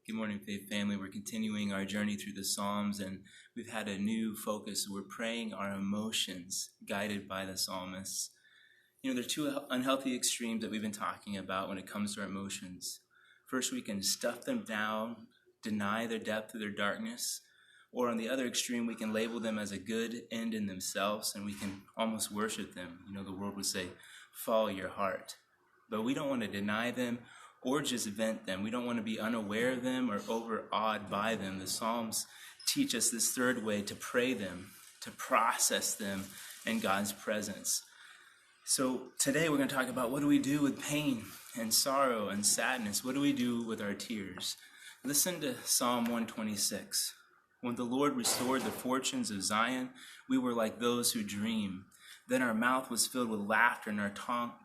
Good morning, Faith Family. We're continuing our journey through the Psalms, and we've had a new focus. We're praying our emotions, guided by the psalmists. There are two unhealthy extremes that we've been talking about when it comes to our emotions. First, we can stuff them down, deny the depth of their darkness, or on the other extreme, we can label them as a good end in themselves, and we can almost worship them. The world would say, follow your heart. But we don't want to deny them or just vent them. We don't want to be unaware of them or overawed by them. The Psalms teach us this third way to pray them, to process them in God's presence. So today we're going to talk about what do we do with pain and sorrow and sadness? What do we do with our tears? Listen to Psalm 126. When the Lord restored the fortunes of Zion, we were like those who dream. Then our mouth was filled with laughter and our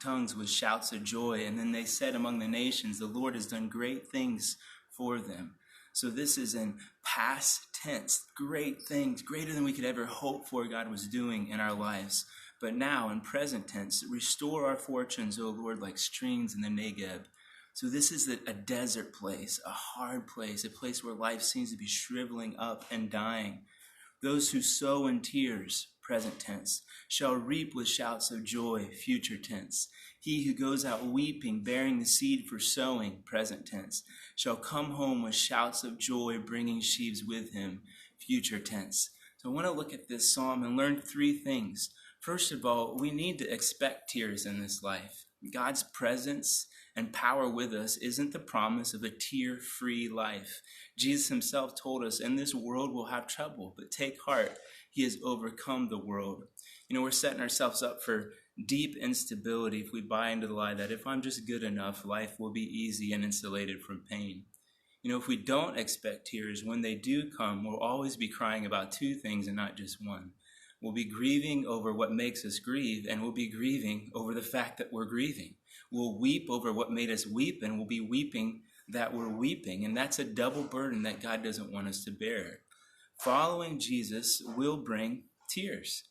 tongues with shouts of joy. And then they said among the nations, the Lord has done great things for them. So this is in past tense, great things, greater than we could ever hope for God was doing in our lives. But now in present tense, restore our fortunes, O Lord, like streams in the Negev. So this is a desert place, a hard place, a place where life seems to be shriveling up and dying. Those who sow in tears, present tense, shall reap with shouts of joy, future tense. He who goes out weeping, bearing the seed for sowing, present tense, shall come home with shouts of joy, bringing sheaves with him, future tense. So I want to look at this psalm and learn three things. First of all, we need to expect tears in this life. God's presence and power with us isn't the promise of a tear-free life. Jesus himself told us, in this world we'll have trouble, but take heart, he has overcome the world. We're setting ourselves up for deep instability if we buy into the lie that if I'm just good enough, life will be easy and insulated from pain. If we don't expect tears, when they do come, we'll always be crying about two things and not just one. We'll be grieving over what makes us grieve, and we'll be grieving over the fact that we're grieving. We'll weep over what made us weep, and we'll be weeping that we're weeping. And that's a double burden that God doesn't want us to bear. Following Jesus will bring tears.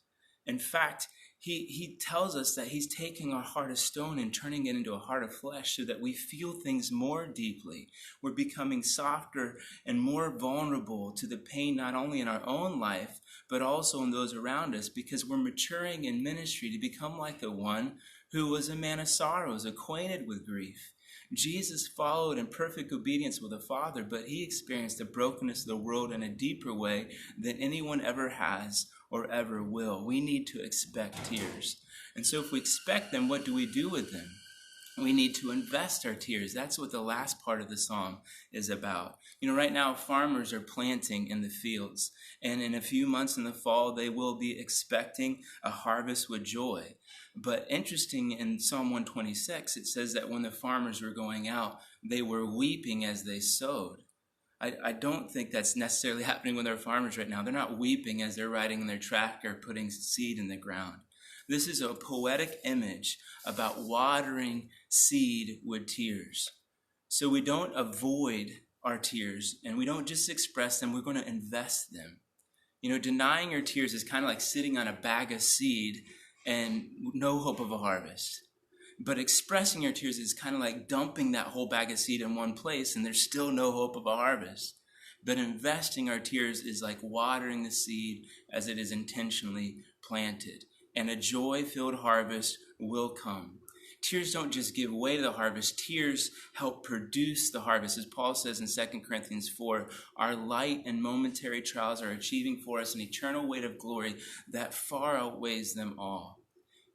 In fact, he tells us that he's taking our heart of stone and turning it into a heart of flesh so that we feel things more deeply. We're becoming softer and more vulnerable to the pain, not only in our own life, but also in those around us, because we're maturing in ministry to become like the one who was a man of sorrows, acquainted with grief. Jesus followed in perfect obedience with the Father, but he experienced the brokenness of the world in a deeper way than anyone ever has or ever will. We need to expect tears. And so if we expect them, what do we do with them? We need to invest our tears. That's what the last part of the psalm is about. Right now, farmers are planting in the fields. And in a few months in the fall, they will be expecting a harvest with joy. But interesting, in Psalm 126, it says that when the farmers were going out, they were weeping as they sowed. I don't think that's necessarily happening with our farmers right now. They're not weeping as they're riding in their tractor, putting seed in the ground. This is a poetic image about watering seed with tears. So we don't avoid our tears, and we don't just express them, we're going to invest them. Denying your tears is kind of like sitting on a bag of seed and no hope of a harvest. But expressing your tears is kind of like dumping that whole bag of seed in one place and there's still no hope of a harvest. But investing our tears is like watering the seed as it is intentionally planted. And a joy-filled harvest will come. Tears don't just give way to the harvest. Tears help produce the harvest. As Paul says in 2 Corinthians 4, our light and momentary trials are achieving for us an eternal weight of glory that far outweighs them all.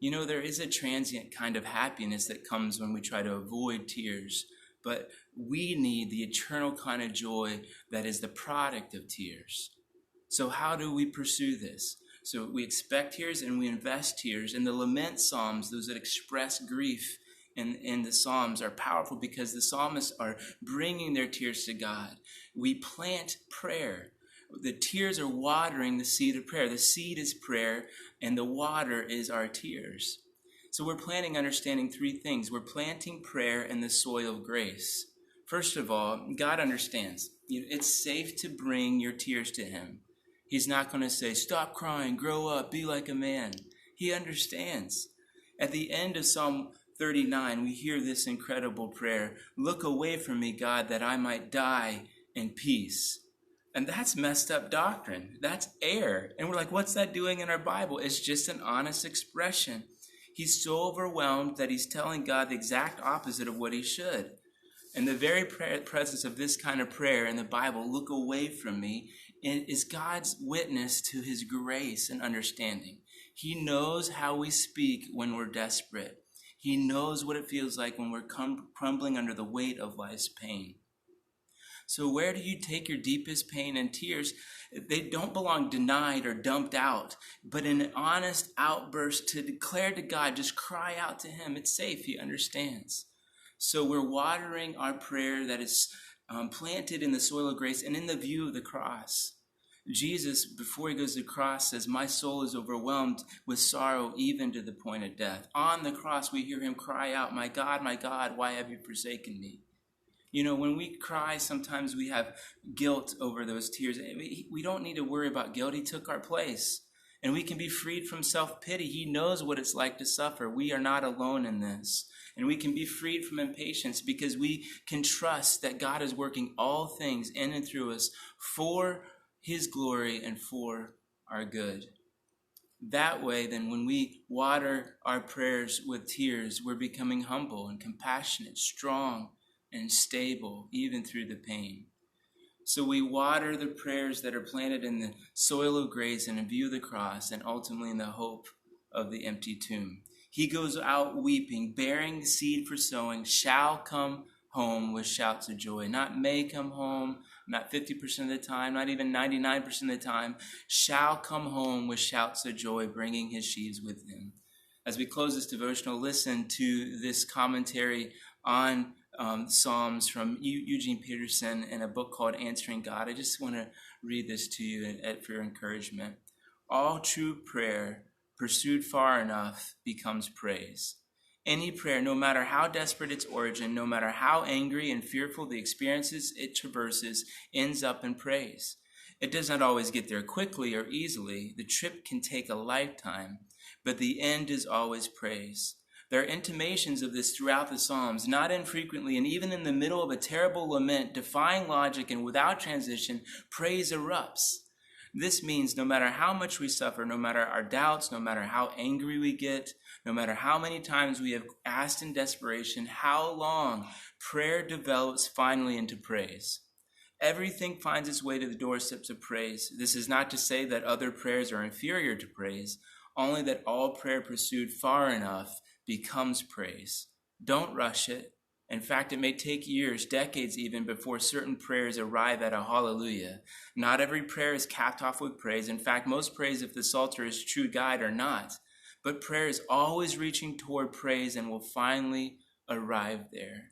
There is a transient kind of happiness that comes when we try to avoid tears, but we need the eternal kind of joy that is the product of tears. So how do we pursue this? So we expect tears and we invest tears. And the lament psalms, those that express grief in the psalms, are powerful because the psalmists are bringing their tears to God. We plant prayer. The tears are watering the seed of prayer. The seed is prayer, and the water is our tears. So we're planting, understanding three things. We're planting prayer in the soil of grace. First of all, God understands. It's safe to bring your tears to him. He's not going to say, stop crying, grow up, be like a man. He understands. At the end of Psalm 39, we hear this incredible prayer. Look away from me, God, that I might die and peace. And that's messed up doctrine. That's error. And we're like, what's that doing in our Bible? It's just an honest expression. He's so overwhelmed that he's telling God the exact opposite of what he should. And the very presence of this kind of prayer in the Bible, look away from me, is God's witness to his grace and understanding. He knows how we speak when we're desperate. He knows what it feels like when we're crumbling under the weight of life's pain. So where do you take your deepest pain and tears? They don't belong denied or dumped out, but in an honest outburst to declare to God, just cry out to him. It's safe. He understands. So we're watering our prayer that is planted in the soil of grace and in the view of the cross. Jesus, before he goes to the cross, says, my soul is overwhelmed with sorrow, even to the point of death. On the cross, we hear him cry out, my God, why have you forsaken me? You know, when we cry, sometimes we have guilt over those tears. We don't need to worry about guilt. He took our place. And we can be freed from self-pity. He knows what it's like to suffer. We are not alone in this. And we can be freed from impatience because we can trust that God is working all things in and through us for his glory and for our good. That way, then, when we water our prayers with tears, we're becoming humble and compassionate, strong, and stable, even through the pain. So we water the prayers that are planted in the soil of grace and in view of the cross, and ultimately in the hope of the empty tomb. He goes out weeping, bearing seed for sowing, shall come home with shouts of joy. Not may come home, not 50% of the time, not even 99% of the time. Shall come home with shouts of joy, bringing his sheaves with him. As we close this devotional, listen to this commentary on Psalms from Eugene Peterson in a book called Answering God. I just want to read this to you for your encouragement. All true prayer pursued far enough becomes praise. Any prayer, no matter how desperate its origin, no matter how angry and fearful the experiences it traverses, ends up in praise. It does not always get there quickly or easily. The trip can take a lifetime, but the end is always praise. There are intimations of this throughout the Psalms, not infrequently, and even in the middle of a terrible lament, defying logic and without transition, praise erupts. This means no matter how much we suffer, no matter our doubts, no matter how angry we get, no matter how many times we have asked in desperation, how long, prayer develops finally into praise. Everything finds its way to the doorsteps of praise. This is not to say that other prayers are inferior to praise, only that all prayer pursued far enough becomes praise. Don't rush it. In fact, it may take years, decades even, before certain prayers arrive at a hallelujah. Not every prayer is capped off with praise. In fact, most praise, if the Psalter is true guide, are not. But prayer is always reaching toward praise and will finally arrive there.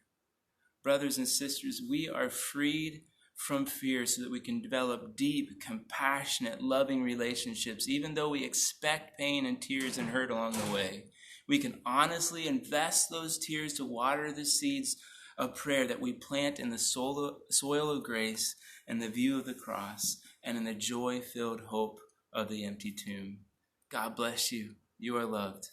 Brothers and sisters, we are freed from fear so that we can develop deep, compassionate, loving relationships, even though we expect pain and tears and hurt along the way. We can honestly invest those tears to water the seeds of prayer that we plant in the soil of grace and the view of the cross and in the joy-filled hope of the empty tomb. God bless you. You are loved.